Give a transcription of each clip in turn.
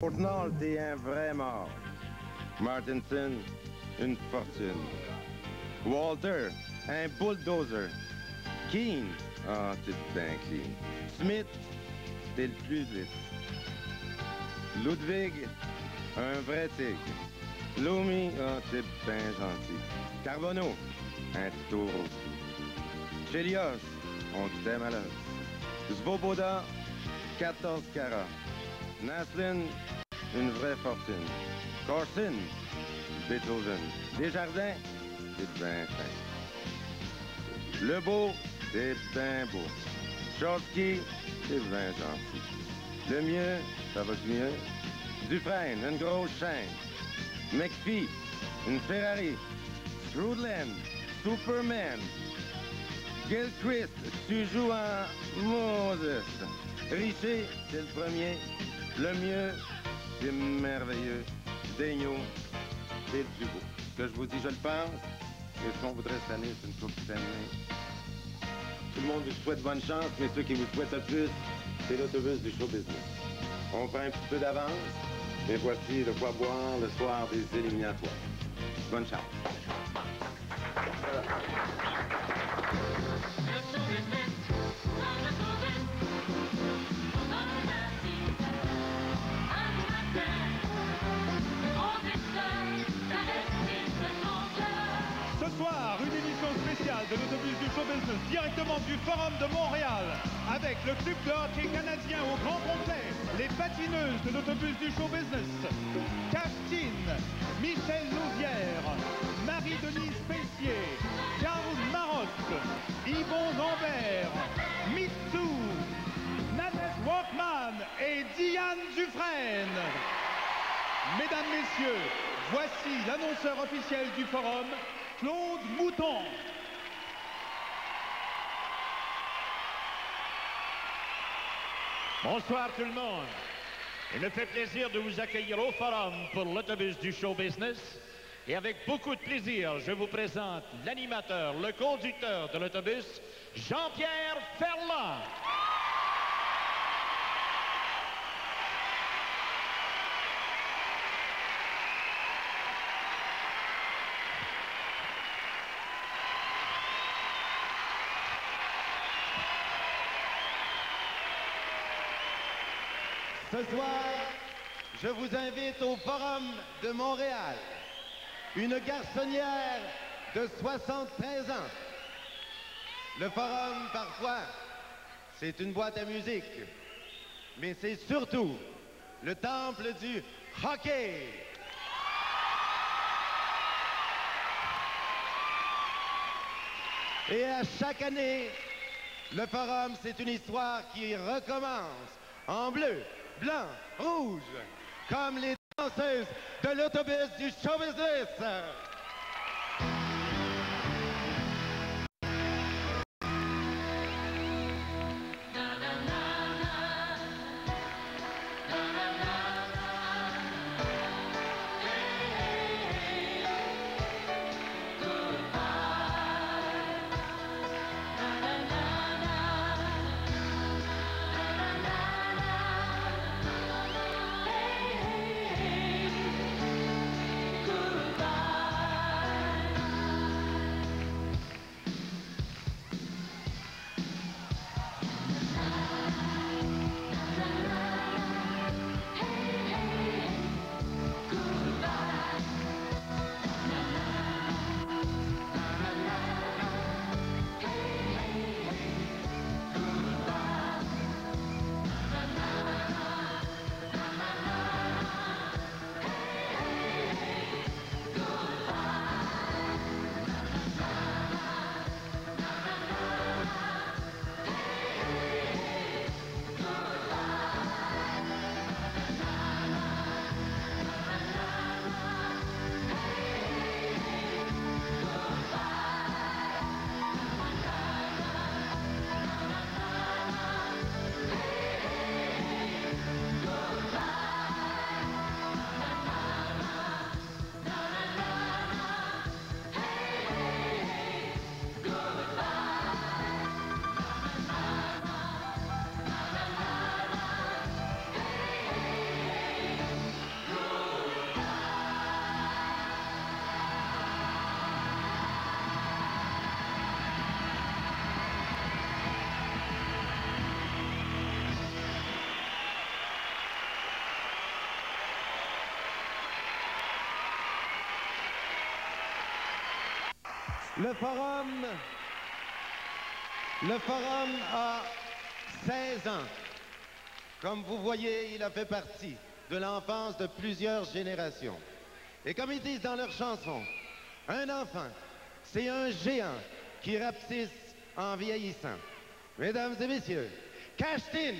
Portnall, t'es un vrai mort. Martinson, une fortune. Walter, un bulldozer. Keane, ah, t'es bien clean. Smith, t'es le plus vite. Ludwig, un vrai tigre. Loomy, ah, t'es bien gentil. Carbonneau, un taureau. Chelios, on t'aime à l'os. Svoboda, 14 carats. Naslin, une vraie fortune. Corson, Beethoven. Desjardins, c'est bien fin. Lebeau, c'est bien beau. Chorski, c'est bien gentil. Le mieux, ça va du mieux. Dufresne, une grosse chaîne. McPhee, une Ferrari. Strudland, Superman. Gilchrist, tu joues en Moses. Richer, c'est le premier. Le mieux, c'est merveilleux. Daigneault, c'est le plus beau. Ce que je vous dis, je le pense. Et ce qu'on voudrait cette année, c'est une coupe Stanley. Tout le monde vous souhaite bonne chance, mais ceux qui vous souhaitent le plus, c'est l'autobus du show business. On prend un petit peu d'avance, mais voici de quoi boire le soir des éliminatoires. Bonne chance. Ce soir, une émission spéciale de l'autobus du show business directement du Forum de Montréal avec le club de hockey canadien au grand complet, les patineuses de l'autobus du show business, Castine, Michel Lausière, Marie-Denise Pessier, Karl Marotte, Yvon Lambert, Mitsou, Nanette Walkman et Diane Dufresne. Mesdames, Messieurs, voici l'annonceur officiel du Forum, Claude Mouton. Bonsoir tout le monde. Il me fait plaisir de vous accueillir au Forum pour l'autobus du show business. Et avec beaucoup de plaisir, je vous présente l'animateur, le conducteur de l'autobus, Jean-Pierre Ferland. Ce soir, je vous invite au Forum de Montréal, une garçonnière de 73 ans. Le Forum, parfois, c'est une boîte à musique, mais c'est surtout le temple du hockey. Et à chaque année, le Forum, c'est une histoire qui recommence en bleu, blanc, rouge, comme les danseuses de l'autobus du show business. Le forum a 16 ans. Comme vous voyez, il a fait partie de l'enfance de plusieurs générations. Et comme ils disent dans leur chanson, un enfant, c'est un géant qui rapetisse en vieillissant. Mesdames et messieurs, Cashed-In!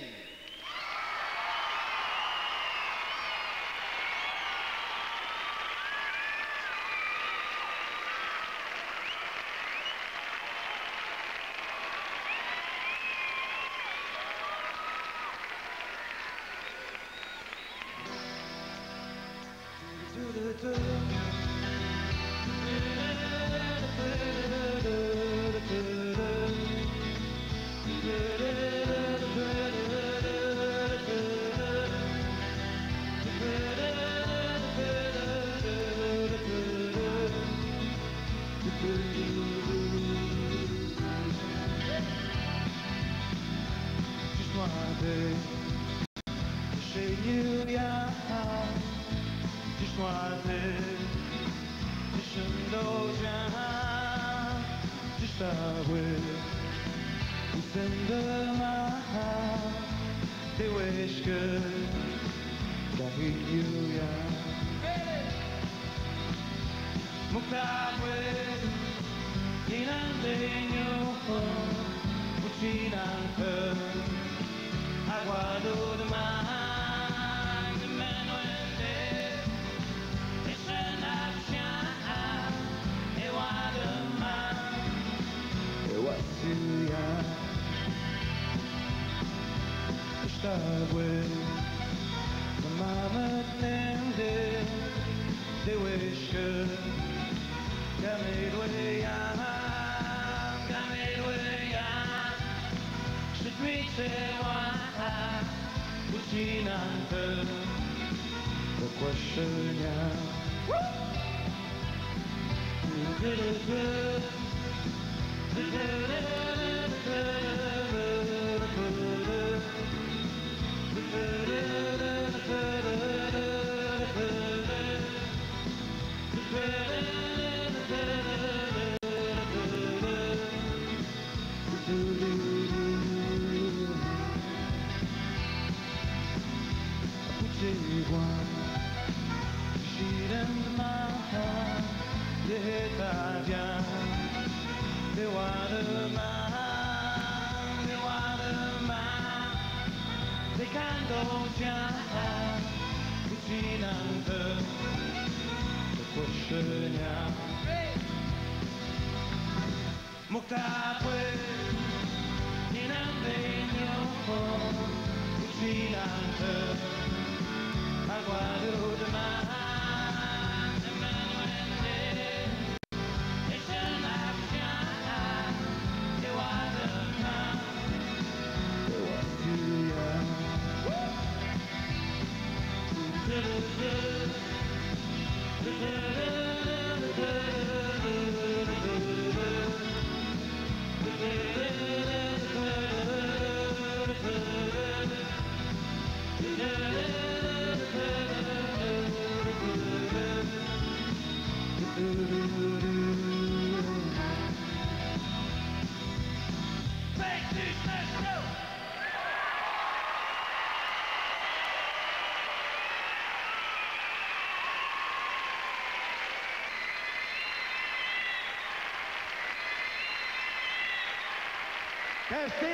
Cashed-In!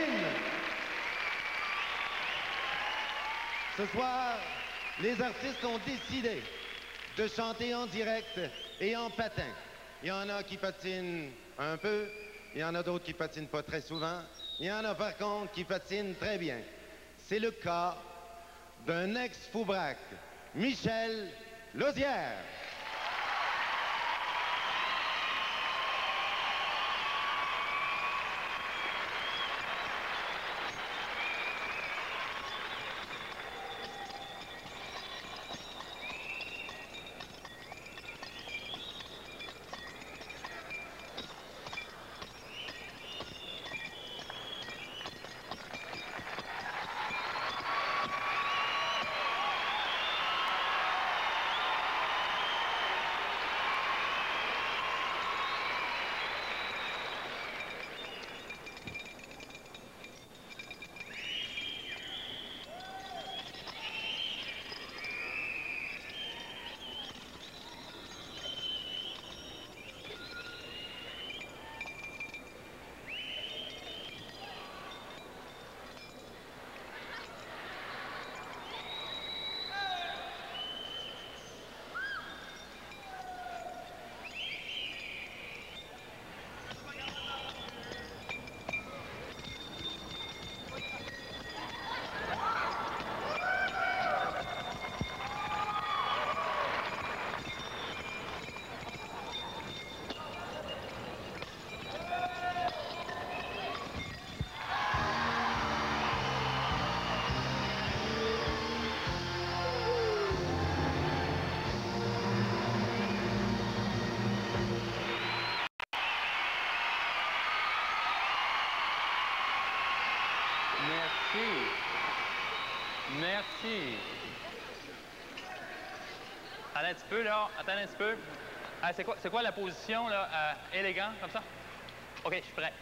Ce soir, les artistes ont décidé de chanter en direct et en patin. Il y en a qui patinent un peu, il y en a d'autres qui patinent pas très souvent, il y en a par contre qui patinent très bien. C'est le cas d'un ex-Foubraque, Michel Lauzière. Merci. Attends un petit peu, là. Attends un petit peu. Ah, c'est quoi la position, là? Élégant, comme ça? OK, je suis prêt.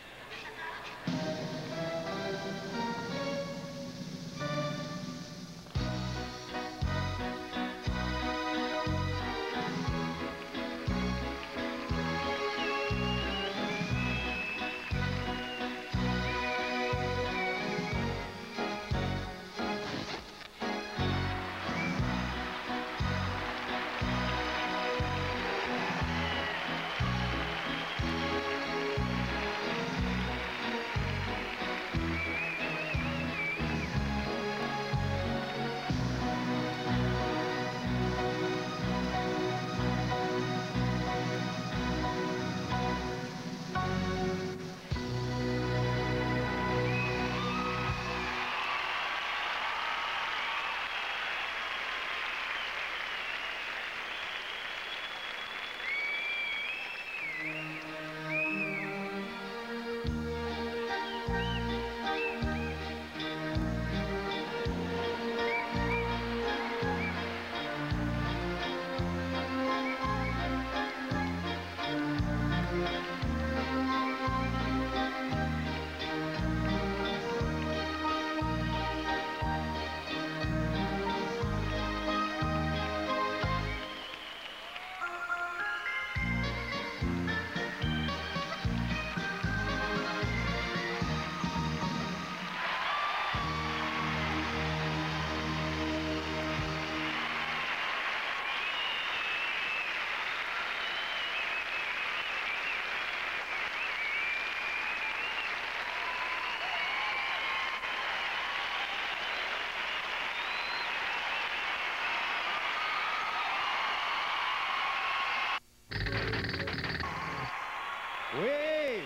Oui!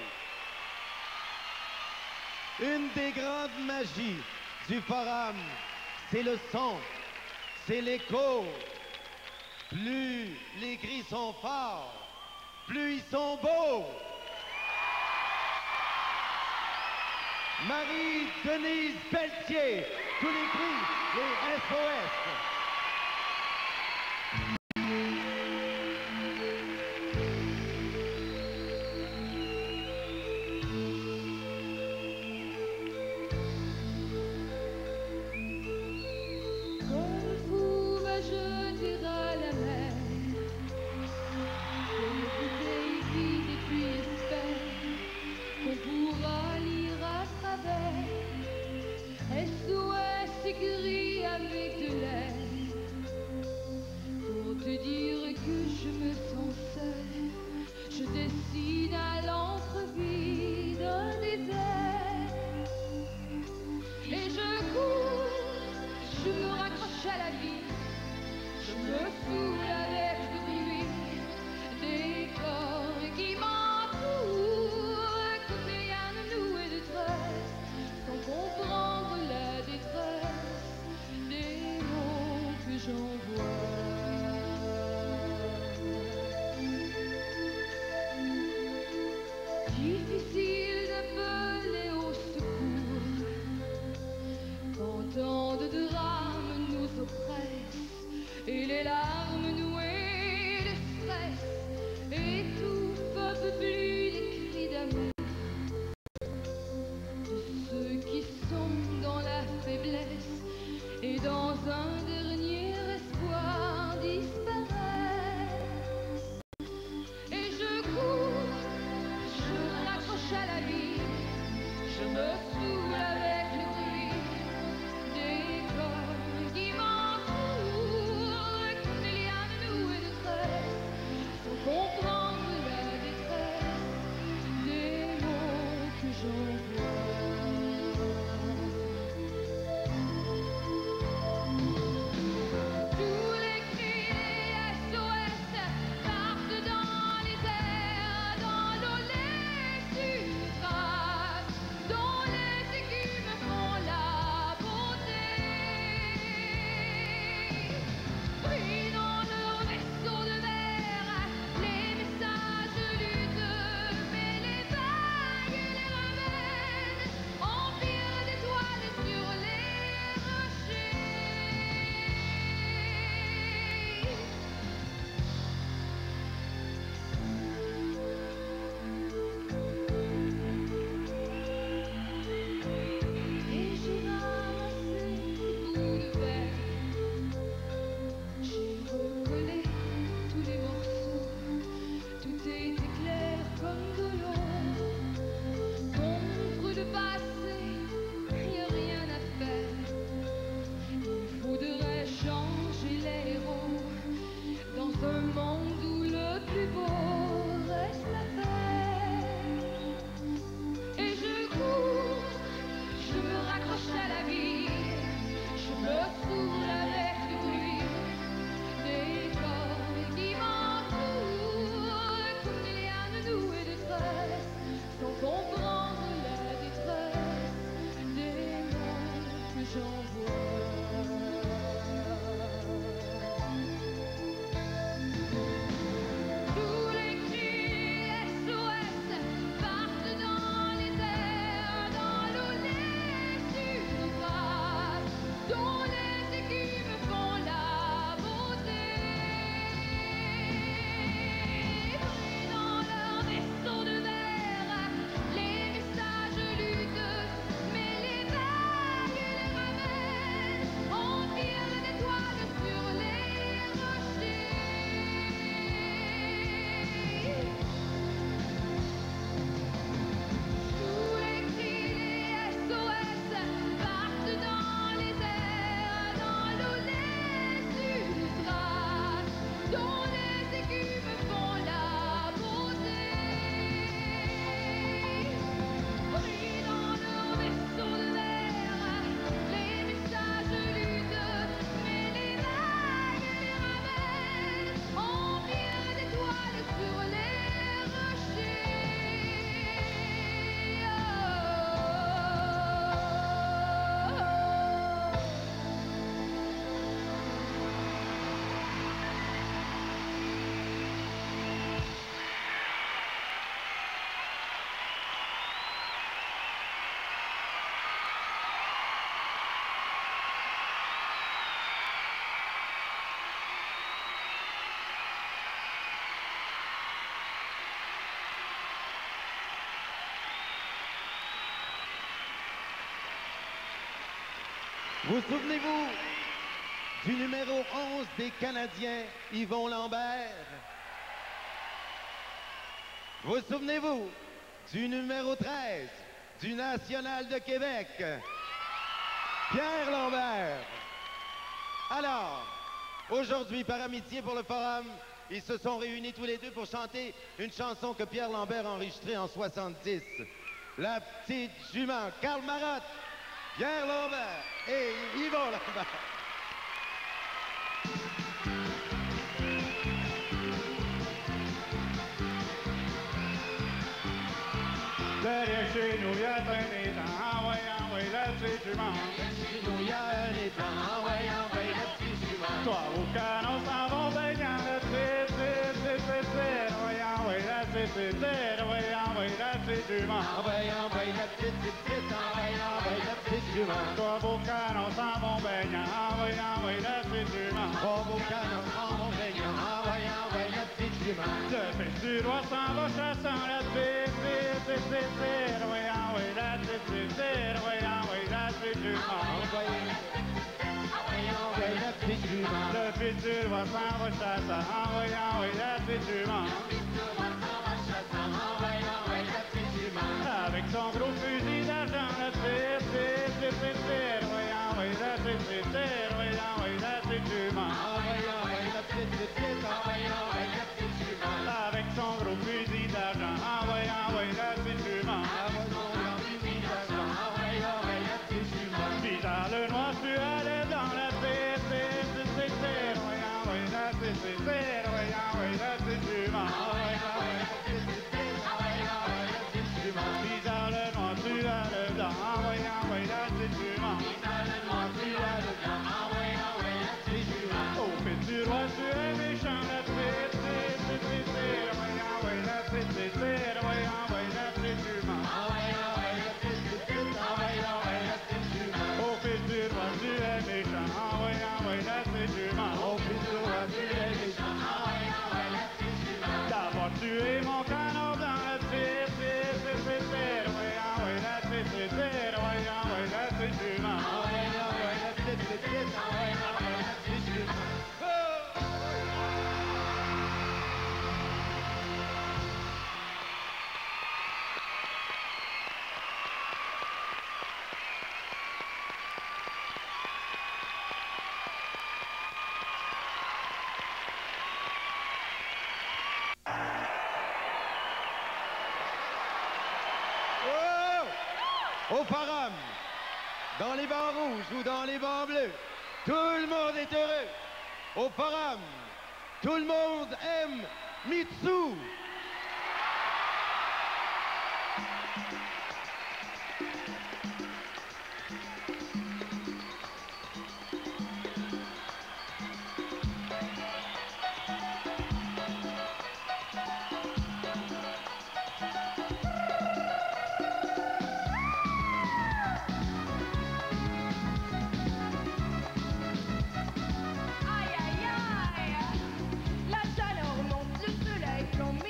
Une des grandes magies du forum, c'est le son, c'est l'écho. Plus les cris sont forts, plus ils sont beaux. Marie-Denise Pelletier, tous les cris, les SOS. SOS écrit avec de l'aide pour te dire que je me sens seule. Je dessine à l'encre vide un désert et je cours, je me raccroche à la vie, je me saoule avec le bruit des corps qui m'entourent comme des lianes nouées de tresses sans comprendre la détresse des mots que j'envoie. Difficile d'appeler au secours quand tant de drames nous oppressent et les larmes nouées de stress étouffent un peu plus les cris d'amour de ceux qui sont dans la faiblesse et dans un dernier espoir disparaissent. Et je cours, je me raccroche à la vie, je me saoule avec le bruit des corps qui m'entourent comme Vous souvenez-vous du numéro 11 des Canadiens, Yvon Lambert? Vous souvenez-vous du numéro 13 du National de Québec, Pierre Lambert? Alors, aujourd'hui, par amitié pour le Forum, ils se sont réunis tous les deux pour chanter une chanson que Pierre Lambert a enregistrée en 70. La petite jument, Karl Marotte, Pierre Lambert et Yvon Lambert. Derrière chez nous, y'a un étang, ah ouais, la petite jument. Chez nous, y'a un étang, ah ouais, la petite jument. Toi, au canon, s'en vont baignant, la petite, ouais, la petite, ouais, la petite jument. Ah ouais, la petite, la petite jument. Toi, au canon, s'en vont baignant, ah ouais, la petite jument. Trois beaux canons s'en vont baignant, ah ouais, la petite jument. Le fils du roi s'en va chassant, la petite, ouais, la petite, ouais, la petite jument. La petite jument. Le fils du roi s'en va chassant, ah ouais, la petite jument. Avec son gros fusil d'argent, la petite, ouais, la petite, ouais, la petite jument. Avec son gros fusil d'argent, ah ouais, la petite jument. Visant le noir, tu allais dans la petite, ouais, la petite, ouais, la petite jument. Visant le noir, tu allais dans, ah ouais, la petite jument. Au fil du roi, tu es méchant, la petite, ouais, la petite, ouais, la petite jument. Au fil du roi, tu es méchant, ah ouais, la petite jument. D'avoir tué mon canard dans la petite, ouais, la petite, ouais, la petite jument. Au Forum, dans les bancs rouges ou dans les bancs bleus, tout le monde est heureux. Au Forum, tout le monde aime Mitsou. Aïe aïe aïe, la chaleur monte, le soleil plombe.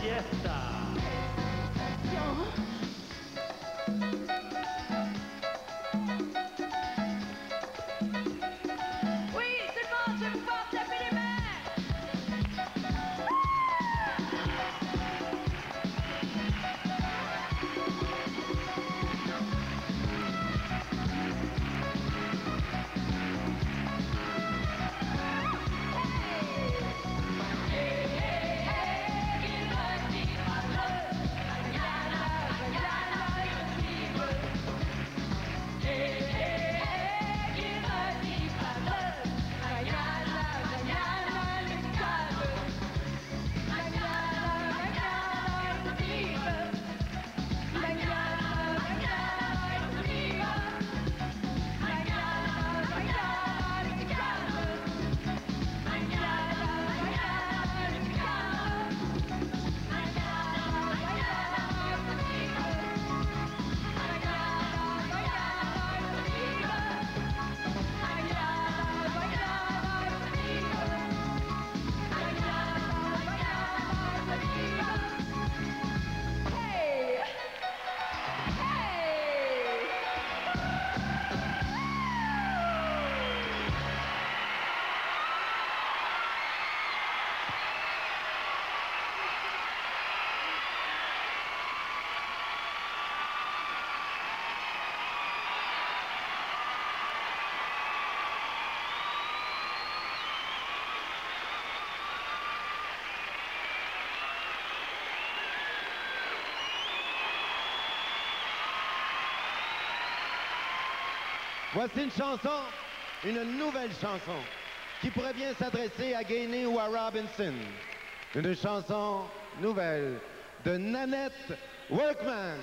fiesta. Oui, tout le monde, je vous porte taper les mains. Voici une chanson, une nouvelle chanson, qui pourrait bien s'adresser à Gainey ou à Robinson. Une chanson nouvelle de Nanette Workman.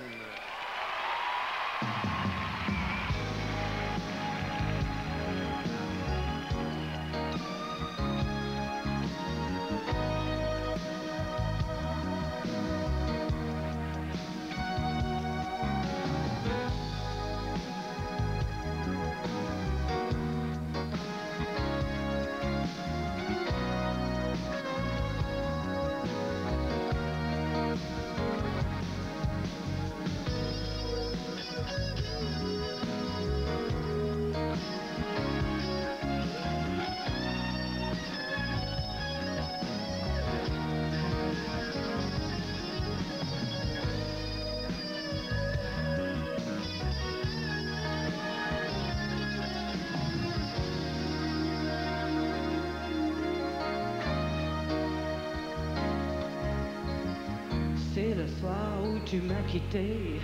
C'est le soir où tu m'as quitté,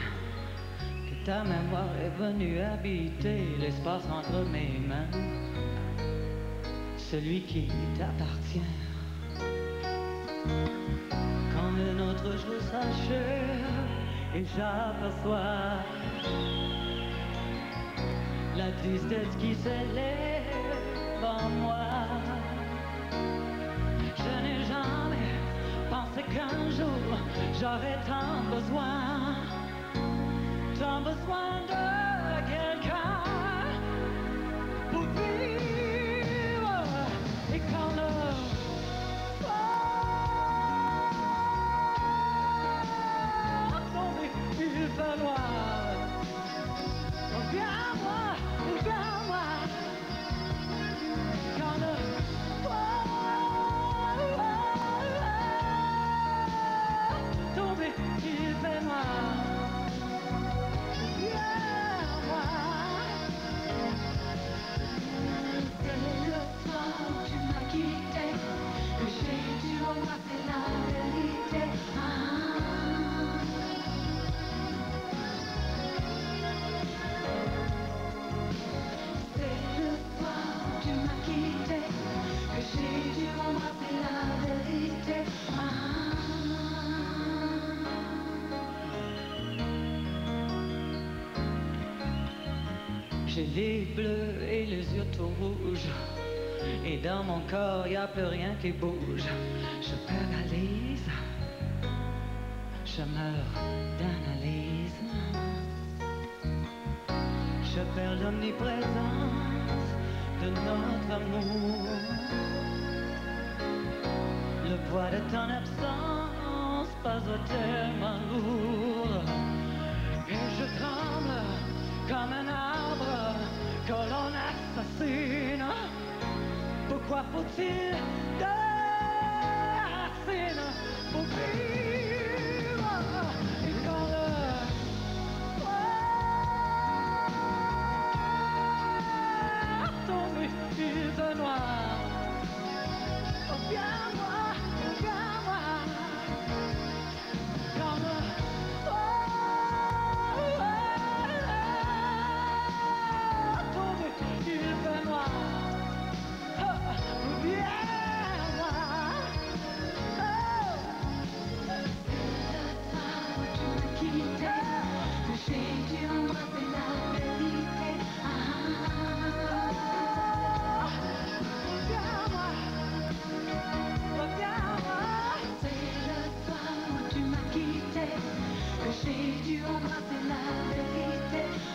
que ta mémoire est venue habiter l'espace entre mes mains, celui qui t'appartient. Quand un autre jour s'achève et j'aperçois la tristesse qui s'élève en moi, je n'ai jamais pensé qu'un jour j'aurais tant besoin de quelqu'un pour vivre. Et quand le soir tombe, il fait noir, reviens-moi, reviens-moi. Quand le il fait noir, viens-moi. C'est le soir où tu m'as quitté, que j'ai dû embrasser la vérité. C'est le soir où tu m'as quitté, que j'ai dû embrasser la vérité. J'ai les bleus et les yeux tout rouges, et dans mon corps y a plus rien qui bouge. Je paralyse, je meurs d'analyse, je perds l'omniprésence de notre amour. Le poids de ton absence pèse tellement lourd. Et je tremble comme un arbre que l'on assassine. Pourquoi faut-il de racines pour vivre? Et quand le soir tombe, il fait noir. Reviens-moi, reviens-moi. Quand le soir tombe, il fait noir. Reviens-moi. J'ai dû embrasser la vérité. C'est le soir où tu m'as quitté, que j'ai dû embrasser la vérité. C'est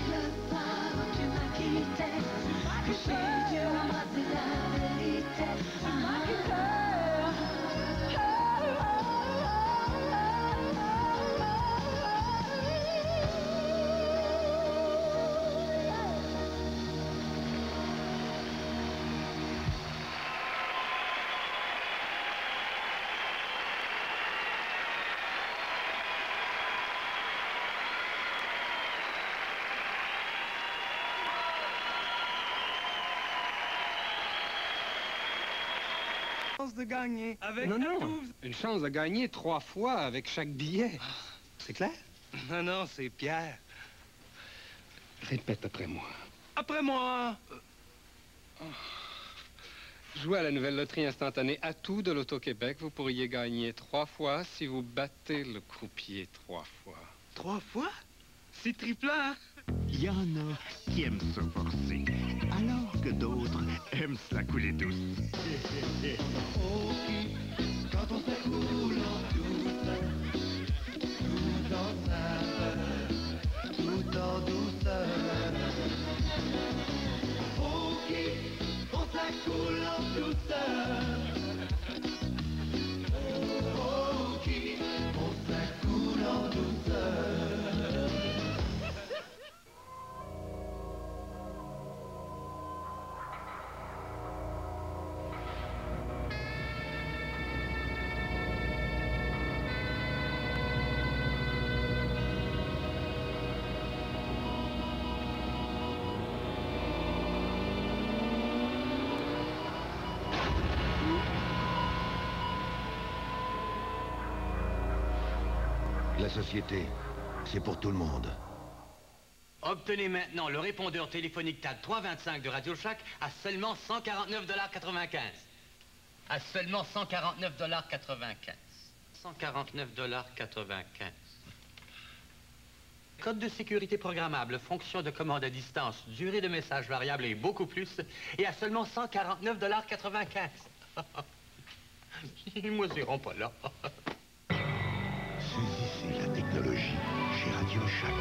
le soir où tu m'as quitté, que j'ai dû embrasser la vérité. De gagner avec Non, une chance de gagner 3 fois avec chaque billet. C'est clair? Non, c'est Pierre. Répète après moi. Après moi. Jouez à la nouvelle loterie instantanée Atout de l'Auto-Québec. Vous pourriez gagner 3 fois si vous battez le croupier 3 fois. 3 fois? C'est triplant. Il y en a qui aiment se forcer, alors que d'autres aiment se la couler douce. Ok, quand on s'accoule en douce, tout en saveur, tout en douceur. Ok, on s'accoule en douceur. Ok, on s'accoule en douceur. La société, c'est pour tout le monde. Obtenez maintenant le répondeur téléphonique TAG 325 de Radio Shack à seulement 149,95 $. À seulement 149,95 $. 149,95 $. Code de sécurité programmable, fonction de commande à distance, durée de message variable et beaucoup plus, et à seulement 149,95 $. Ils moisiront pas là. Saisissez la technologie chez Radio Shack.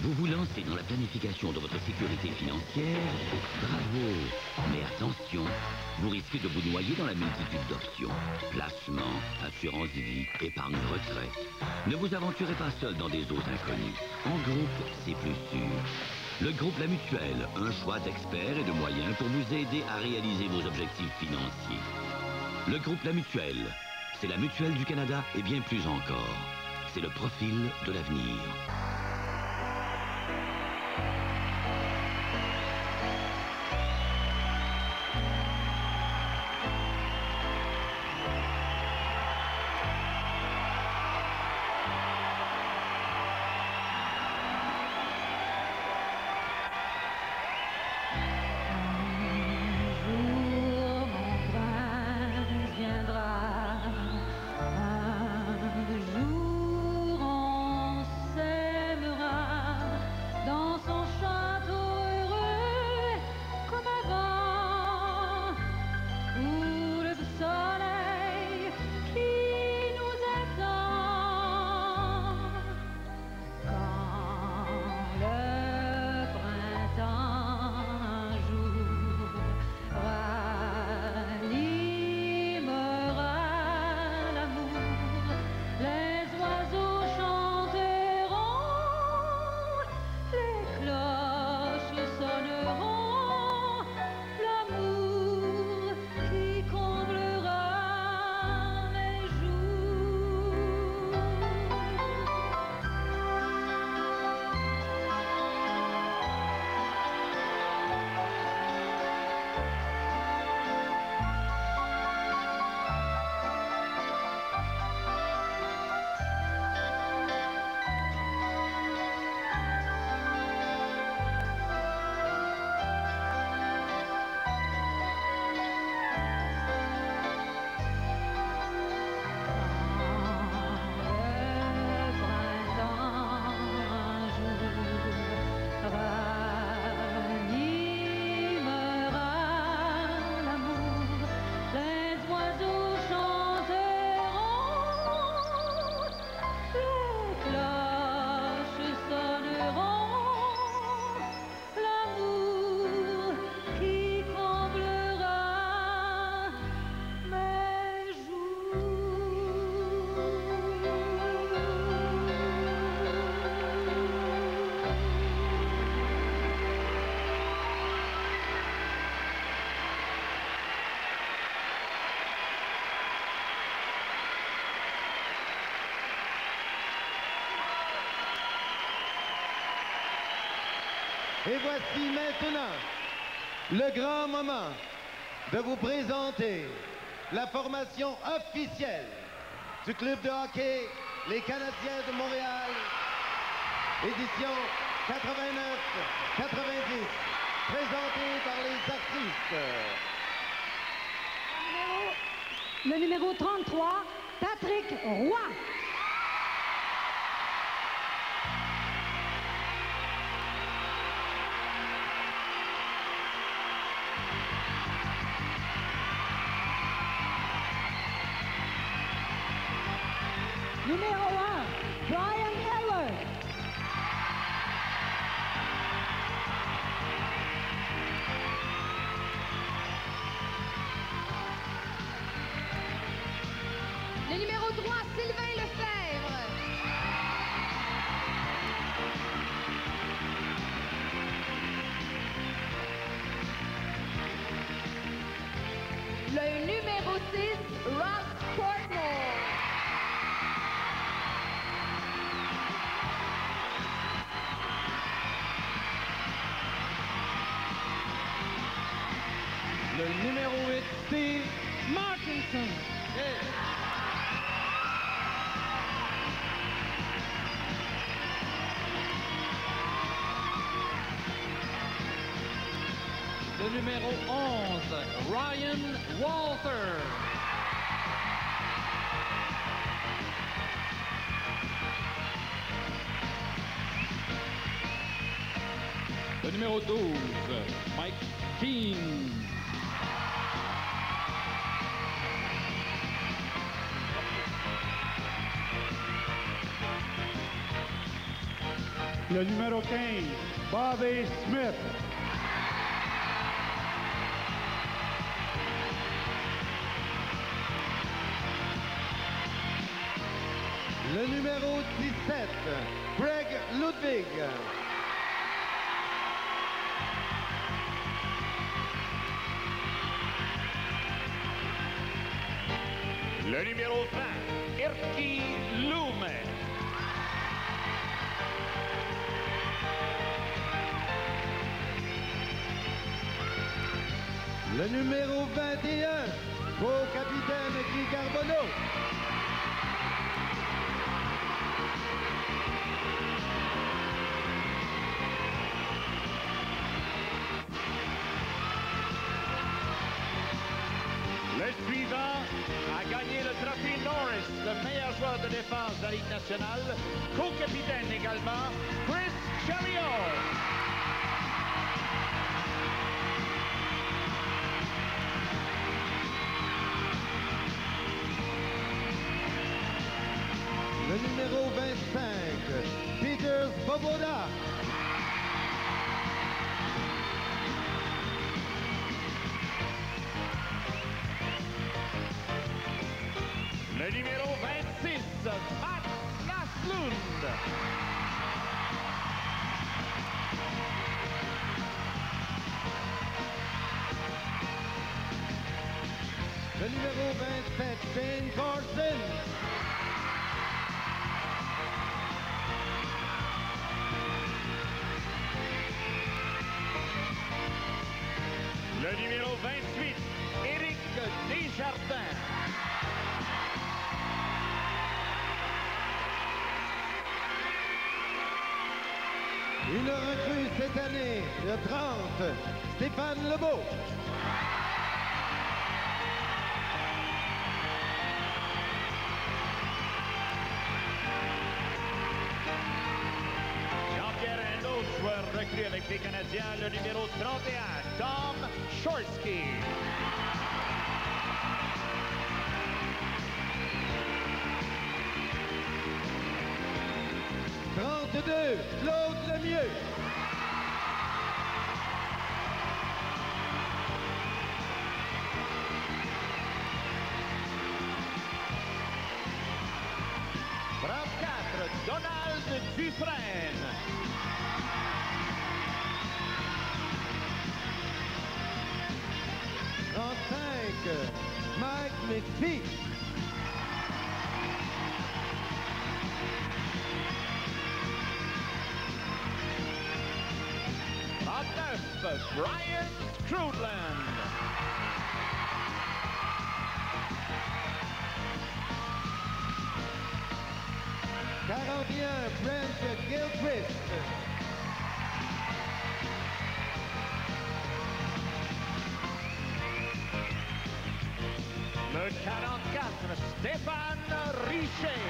Vous vous lancez dans la planification de votre sécurité financière? Bravo! Mais attention, vous risquez de vous noyer dans la multitude d'options. Placement, assurance vie, épargne retraite. Ne vous aventurez pas seul dans des eaux inconnues. En groupe, c'est plus sûr. Le groupe La Mutuelle, un choix d'experts et de moyens pour vous aider à réaliser vos objectifs financiers. Le groupe La Mutuelle, c'est la Mutuelle du Canada et bien plus encore. C'est le profil de l'avenir. Un jour on s'aimera. Et voici maintenant le grand moment de vous présenter la formation officielle du club de hockey Les Canadiens de Montréal, édition 89-90, présentée par les artistes. Le numéro 33, Patrick Roy. Numéro 1, Brian Eller. Le numéro 3, Sylvain Lefebvre. Le numéro 6, Ross Portmore. Le numéro 8, Steve Markinson. Le numéro 11, Ryan Walter. Le numéro 12, Mike Keane. Le numéro 15, Bobby Smith. Le numéro 17, Greg Ludwig. Le numéro 20, Erkki Lume. Le numéro 21, co-capitaine Guy Carbonneau. Le suivant a gagné le trophée Norris, le meilleur joueur de défense de la Ligue nationale, co-capitaine également, Chris Chariot. Le numéro 25, Peter Svoboda. Le numéro 26, Mats Naslund. Le numéro 27, Shane Carson. Le numéro 28, Éric Desjardins. Une recrue cette année, le 30, Stéphane Lebeau. Jean-Pierre, un autre joueur recru avec les Canadiens, le numéro 31, Tom Shorsky. Claude Lemieux. Bravo 4, Donald Dufresne. Mike McPhee. Brian Crudland. Brent Gilchrist. Le 44, Stéphane Richer.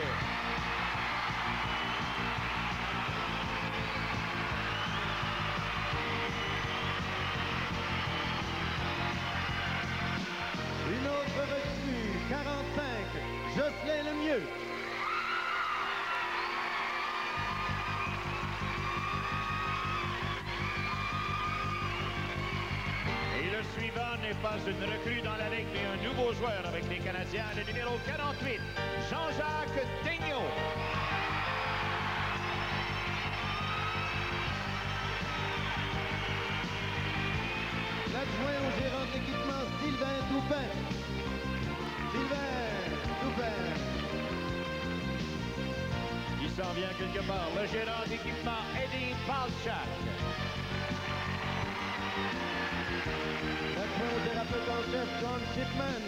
Une autre recrue, 45, Jocelyn Lemieux. Et le suivant n'est pas une recrue dans la Ligue, mais un nouveau joueur avec les Canadiens, le numéro 48, Jean-Jacques Daigneault. L'adjoint au gérant de l'équipement, Sylvain Toupin. Il s'en vient quelque part, le gérant d'équipement, Eddie Balchak. L'adjoint au thérapeute en chef, John Shipman.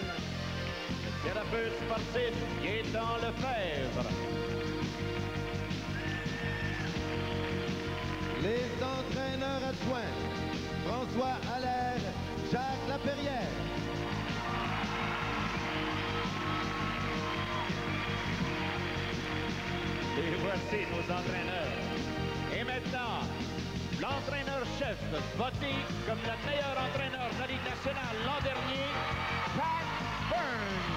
Thérapeute sportif, Gaétan Lefebvre. Les entraîneurs adjoints, François Allaire, Jacques Laperrière. Et voici nos entraîneurs. Et maintenant, l'entraîneur-chef, voté comme le meilleur entraîneur de la Ligue nationale l'an dernier, Pat Burns.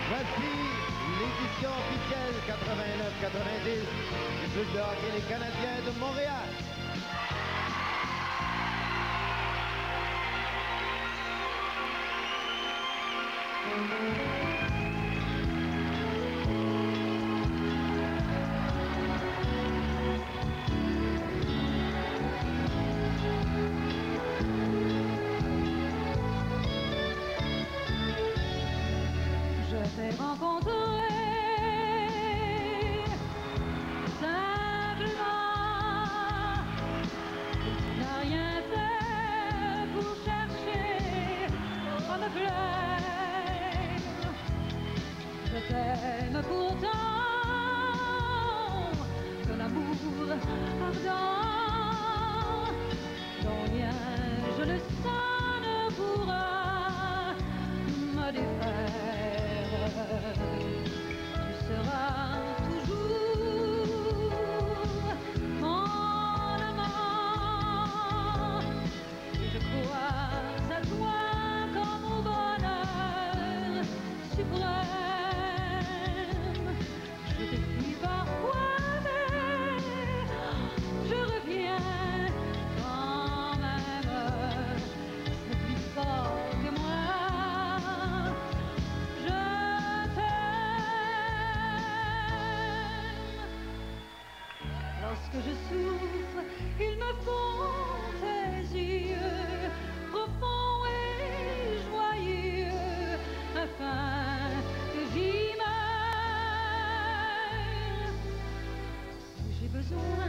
Voici l'édition officielle 89-90 du club de hockey Les Canadiens de Montréal. Je t'ai rencontré simplement, tu n'as rien fait pour chercher à me plaire. Je t'aime pourtant de l'amour ardent, dont rien je le sens ne pourra me défaire. Tu seras toujours mon amant, et je crois à toi comme au bonheur suprême. Je te fuis parfois, mais je reviens quand même. C'est plus fort que moi. Lorsque je souffre, ils me font tes yeux profonds et joyeux, afin que j'y meure. J'ai besoin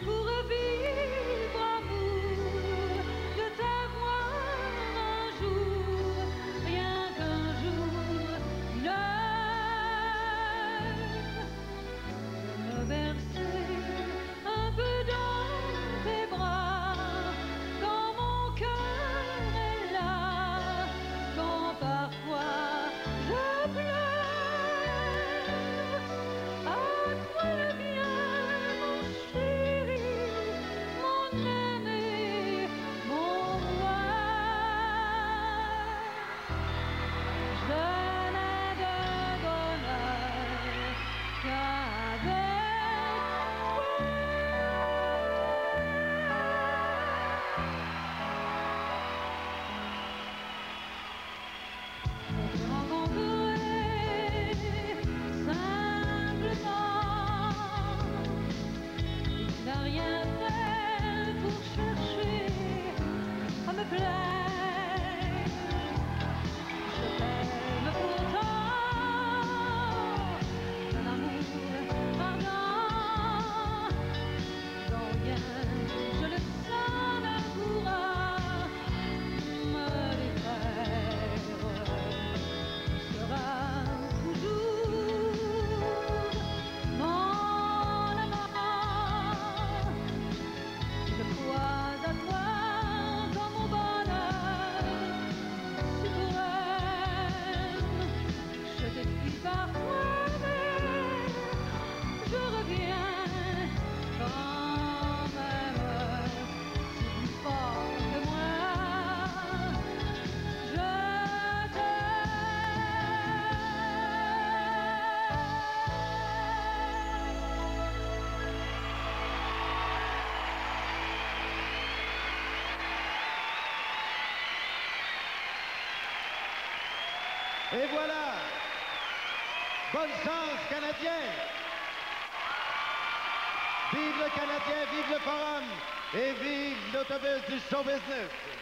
pour vivre amour de t'avoir un jour, rien qu'un jour, une heure, de me bercer un peu dans tes bras, quand mon cœur est là, quand parfois Et voilà. Bonne chance, Canadiens. Vive le Canadien, vive le Forum et vive l'autobus du show business.